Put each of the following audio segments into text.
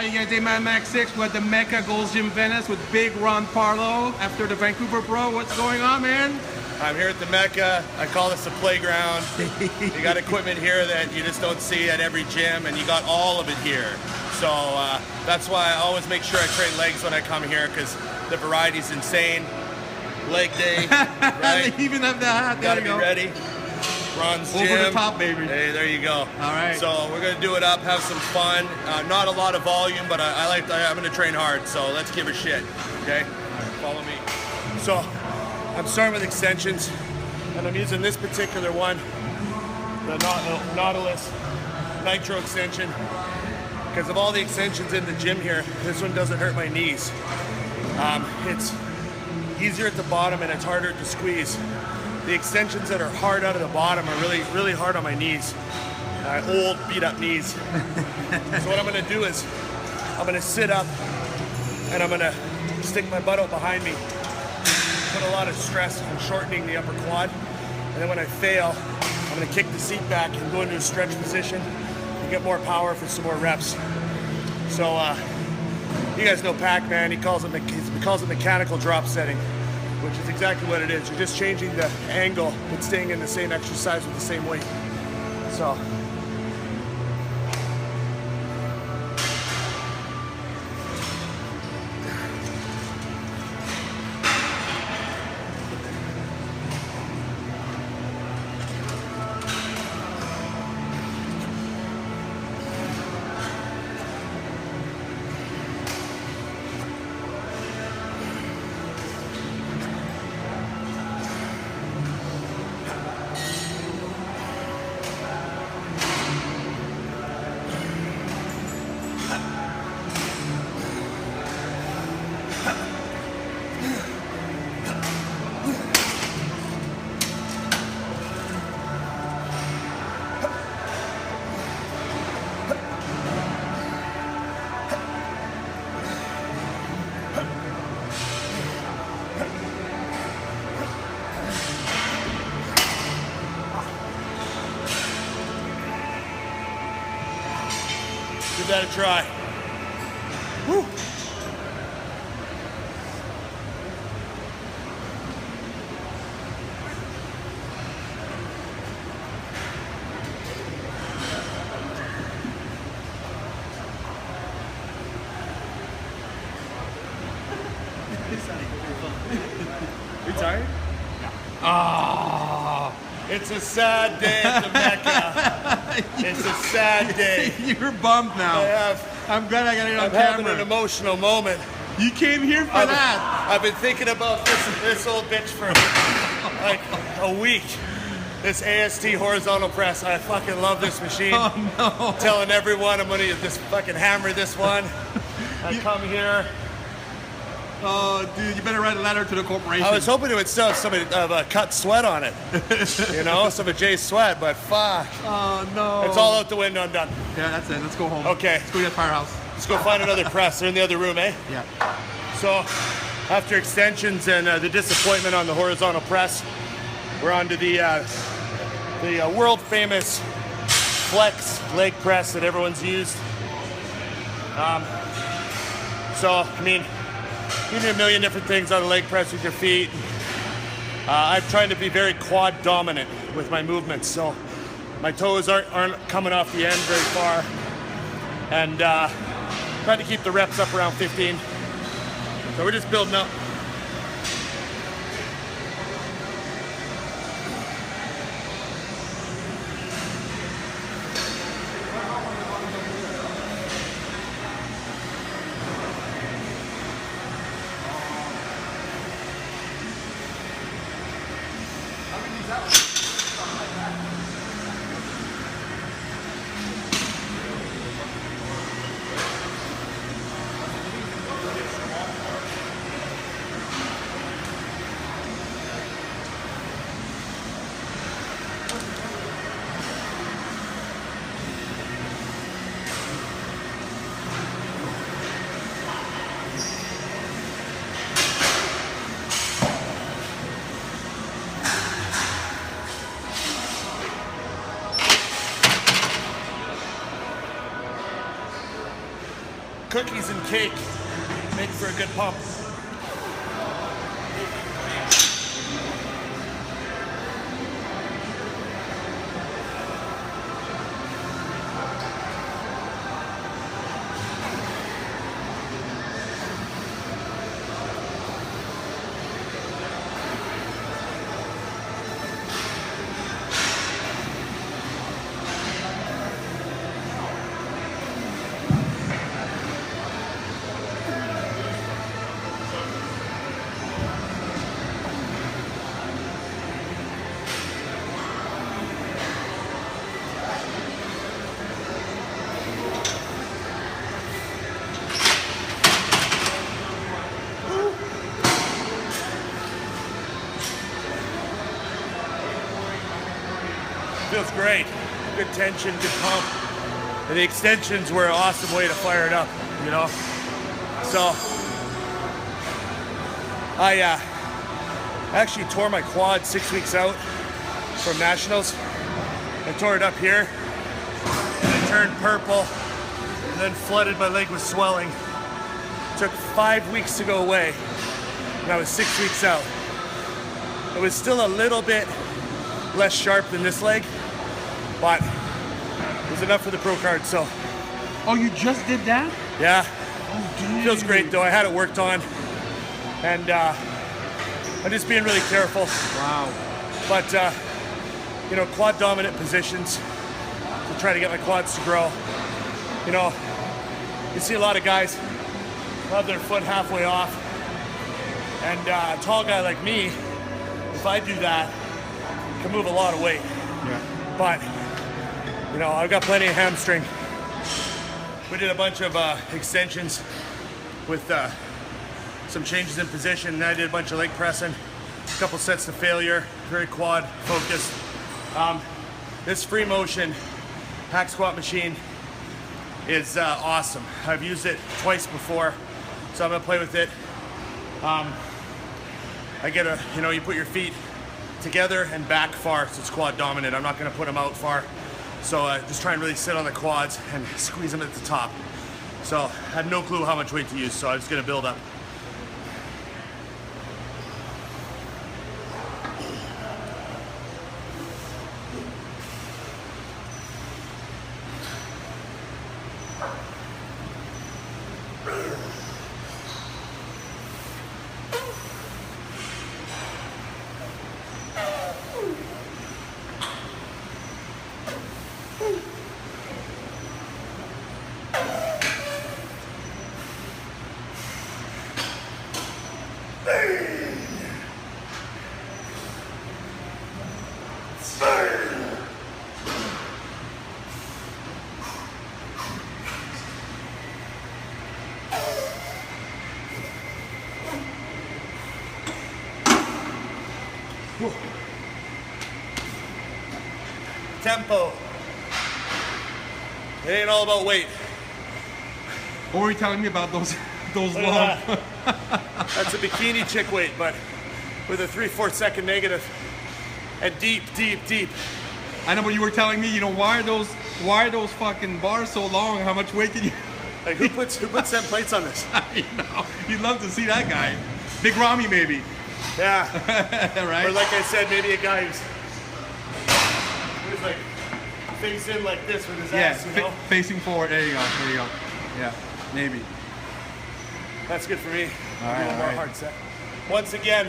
Hi, you guys, day Mad Max 6. We're at the Mecca Gold's Gym Venice with Big Ron Parltrow after the Vancouver Pro. What's going on, man? I'm here at the Mecca. I call this a playground. You got equipment here that you just don't see at every gym, and you got all of it here. So that's why I always make sure I train legs when I come here, because the variety's insane. Leg day, right? They even have that. Gotta be ready. Ron's Gym. Over the top, baby. Hey, there you go. All right. So we're gonna do it up, have some fun. Not a lot of volume, but I'm gonna train hard. So let's give a shit. Okay. Follow me. So I'm starting with extensions, and I'm using this particular one, the Nautilus Nitro extension, because of all the extensions in the gym here. This one doesn't hurt my knees. It's easier at the bottom and it's harder to squeeze. The extensions that are hard out of the bottom are really, really hard on my knees. Old, beat up knees. So what I'm gonna do is, I'm gonna sit up and I'm gonna stick my butt out behind me. Put a lot of stress on shortening the upper quad. And then when I fail, I'm gonna kick the seat back and go into a stretch position and get more power for some more reps. So you guys know Pac-Man, he calls it mechanical drop setting, which is exactly what it is. You're just changing the angle, but staying in the same exercise with the same weight. So. Give that a try. Woo. You tired? Ah, it's a sad day at the Mecca. It's a sad day. You're bummed now. I'm glad I got it on camera. I'm having an emotional moment. You came here for that. I've been thinking about this old bitch for like a week. This AST horizontal press. I fucking love this machine. Oh no. Telling everyone I'm gonna just fucking hammer this one. I come here. Oh, dude, you better write a letter to the corporation. I was hoping it would still have some cut sweat on it. You know, some of Jay's sweat, but fuck. Oh, no. It's all out the window, I'm done. Yeah, that's it. Let's go home. Okay. Let's go to the firehouse. Let's go find another press. They're in the other room, eh? Yeah. So, after extensions and the disappointment on the horizontal press, we're on to the world-famous flex leg press that everyone's used. So, I mean, you can do a million different things on a leg press with your feet. I'm trying to be very quad dominant with my movements, so my toes aren't coming off the end very far, and trying to keep the reps up around 15. So we're just building up. cookies and cake make for a good pump. Feels great. Good tension, good pump. And the extensions were an awesome way to fire it up, you know? So, I actually tore my quad 6 weeks out from nationals. I tore it up here, and it turned purple, and then flooded my leg with swelling. It took 5 weeks to go away, and I was 6 weeks out. It was still a little bit less sharp than this leg, but it was enough for the pro card, so. Oh, you just did that? Yeah. Oh, dude. Feels great though. I had it worked on, and I'm just being really careful. Wow. But you know, quad dominant positions to try to get my quads to grow. You know, you see a lot of guys have their foot halfway off, and a tall guy like me, if I do that, can move a lot of weight. Yeah. But you know, I've got plenty of hamstring. We did a bunch of extensions with some changes in position, and I did a bunch of leg pressing, a couple sets to failure, very quad focused. This free motion hack squat machine is awesome. I've used it twice before, so I'm gonna play with it. I get a, you know, you put your feet together and back far, so it's quad dominant. I'm not gonna put them out far. So just try and really sit on the quads and squeeze them at the top. So I had no clue how much weight to use, so I was gonna build up. Tempo. It ain't all about weight. What were you telling me about those long? That's a bikini chick weight, but with a 3/4 second negative and deep, deep, deep. I know, but you were telling me, you know, why are those fucking bars so long? How much weight did you? Like who puts 10 plates on this? I know. You'd love to see that guy. Big Rami, maybe. Yeah. Right? Or like I said, maybe a guy who's like face in like this with his ass, you know? Facing forward. There you go. There you go. Yeah, maybe. That's good for me. All right, a little more hard set. Once again,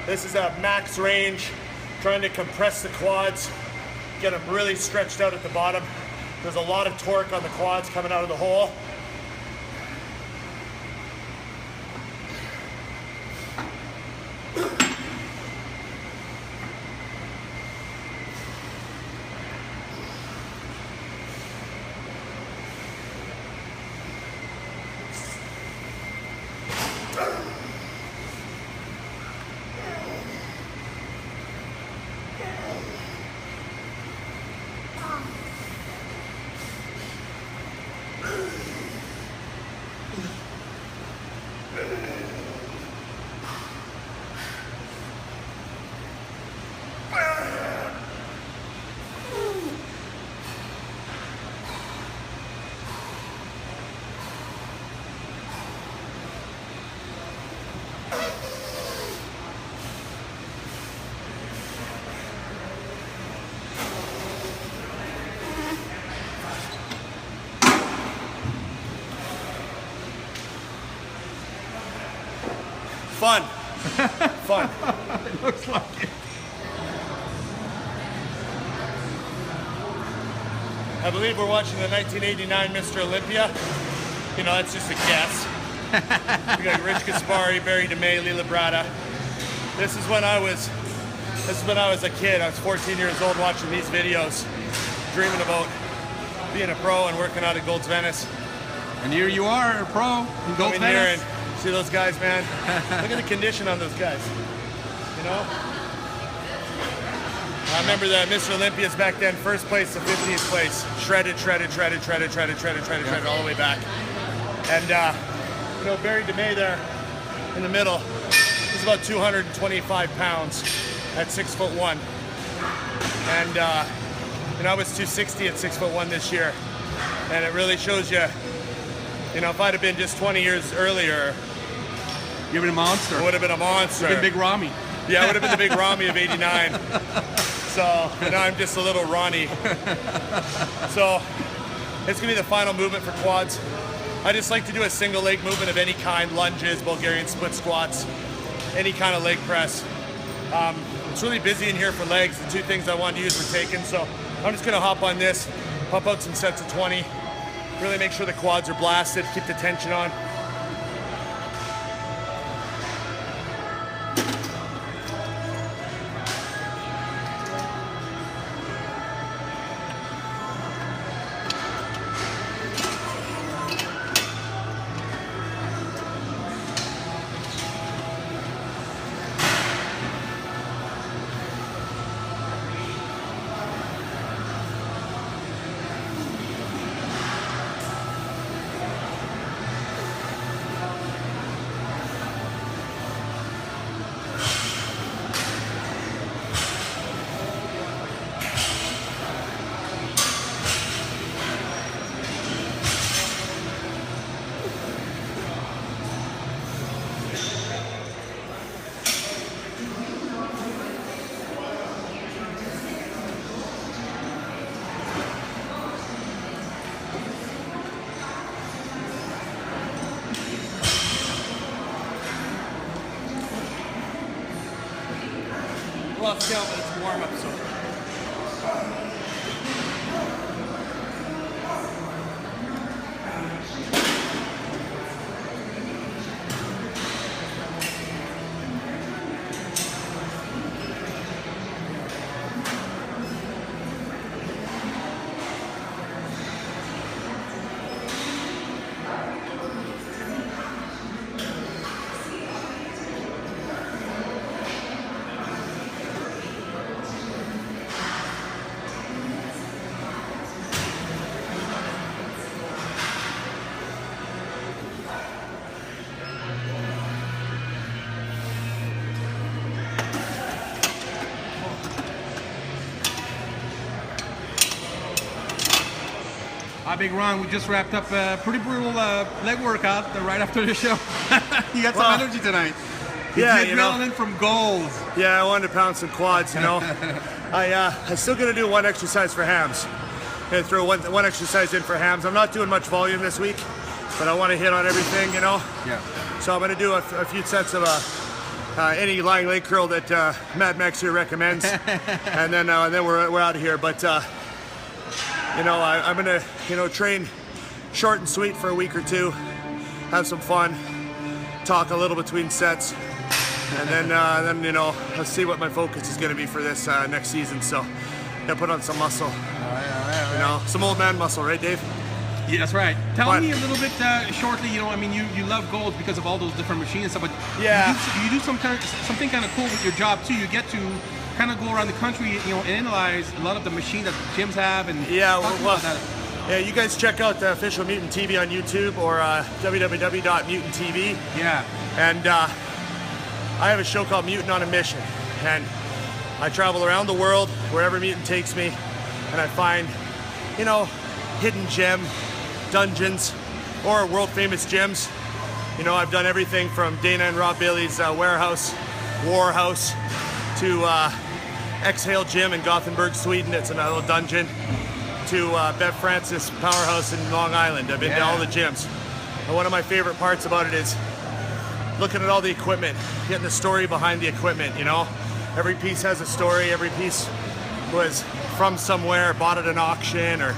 this is a max range, trying to compress the quads, get them really stretched out at the bottom. There's a lot of torque on the quads coming out of the hole. Fun. Fun. It looks like it. I believe we're watching the 1989 Mr. Olympia. You know, that's just a guess. We got Rich Gaspari, Barry DeMay, Lee Labrada. This is when I was a kid. I was 14 years old watching these videos, dreaming about being a pro and working out at Gold's Venice. And here you are, a pro in Gold's Come in here Venice. and see those guys, man. Look at the condition on those guys. You know? I remember that Mr. Olympia's back then, first place to 50th place. Shredded all the way back. And, you know, Barry DeMay there in the middle, he's about 225 pounds at 6'1". And, you know, I was 260 at 6'1" this year. And it really shows you, you know, if I'd have been just 20 years earlier, You've been a monster. I would have been a monster. You've been Big Rami. Yeah, I would have been the Big Rami of '89. So now I'm just a little Ronnie. So it's gonna be the final movement for quads. I just like to do a single leg movement of any kind, lunges, Bulgarian split squats, any kind of leg press. It's really busy in here for legs. The two things I wanted to use were taken, so I'm just gonna hop on this, pump out some sets of 20, really make sure the quads are blasted, keep the tension on. Well, scale, but it's warm up, so. Hi, Big Ron. We just wrapped up a pretty brutal leg workout right after the show. You got some energy tonight. Yeah, you know, adrenaline from goals. Yeah, I wanted to pound some quads, you know. I'm still going to do one exercise for hams. I'm going to throw one exercise in for hams. I'm not doing much volume this week, but I want to hit on everything, you know. Yeah. So I'm going to do a few sets of any lying leg curl that Mad Max here recommends, and then we're out of here. But you know, I'm going to, you know, train short and sweet for a week or two, have some fun, talk a little between sets, and then you know, let's see what my focus is going to be for this next season. So, yeah, put on some muscle. All right. You know, some old man muscle, right, Dave? Yeah, that's right. Tell me a little bit shortly. You know, I mean, you love goals because of all those different machines and stuff. But yeah, you do something kind of cool with your job too. You get to kind of go around the country, you know, and analyze a lot of the machines that gyms have. And yeah, yeah, you guys check out the official Mutant TV on YouTube or www.mutanttv. Yeah. And I have a show called Mutant on a Mission, and I travel around the world wherever Mutant takes me, and I find, you know, hidden gem dungeons or world famous gyms. You know, I've done everything from Dana and Rob Bailey's warehouse, war house, to Exhale Gym in Gothenburg, Sweden. It's another little dungeon. To Bev Francis Powerhouse in Long Island. I've been to all the gyms. And one of my favorite parts about it is looking at all the equipment, getting the story behind the equipment, you know? Every piece has a story, every piece was from somewhere, bought at an auction, or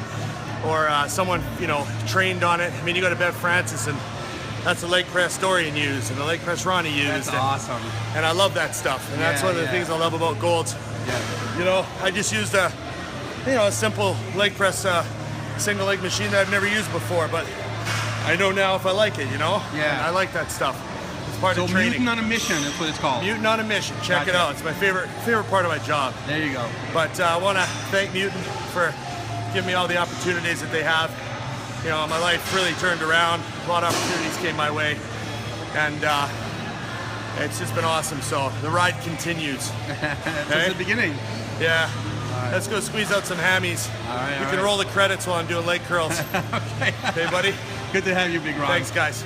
someone, you know, trained on it. I mean, you go to Bev Francis, and that's the leg press Dorian used, and the leg press Ronnie used. That's awesome. And I love that stuff, and that's one of the things I love about Golds. Yeah. You know, I just used a simple leg press, single leg machine that I've never used before, but I know now if I like it, you know? Yeah. And I like that stuff. It's part So of training. Mutant on a Mission, that's what it's called. Mutant on a Mission. Check it out. It's my favorite part of my job. There you go. But I want to thank Mutant for giving me all the opportunities that they have. You know, my life really turned around. A lot of opportunities came my way, and it's just been awesome. So the ride continues. That's the beginning. Yeah. Right. Let's go squeeze out some hammies. All right. You can roll the credits while I'm doing leg curls. Okay. Hey, buddy. Good to have you, Big Ron. Thanks, guys.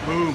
Boom.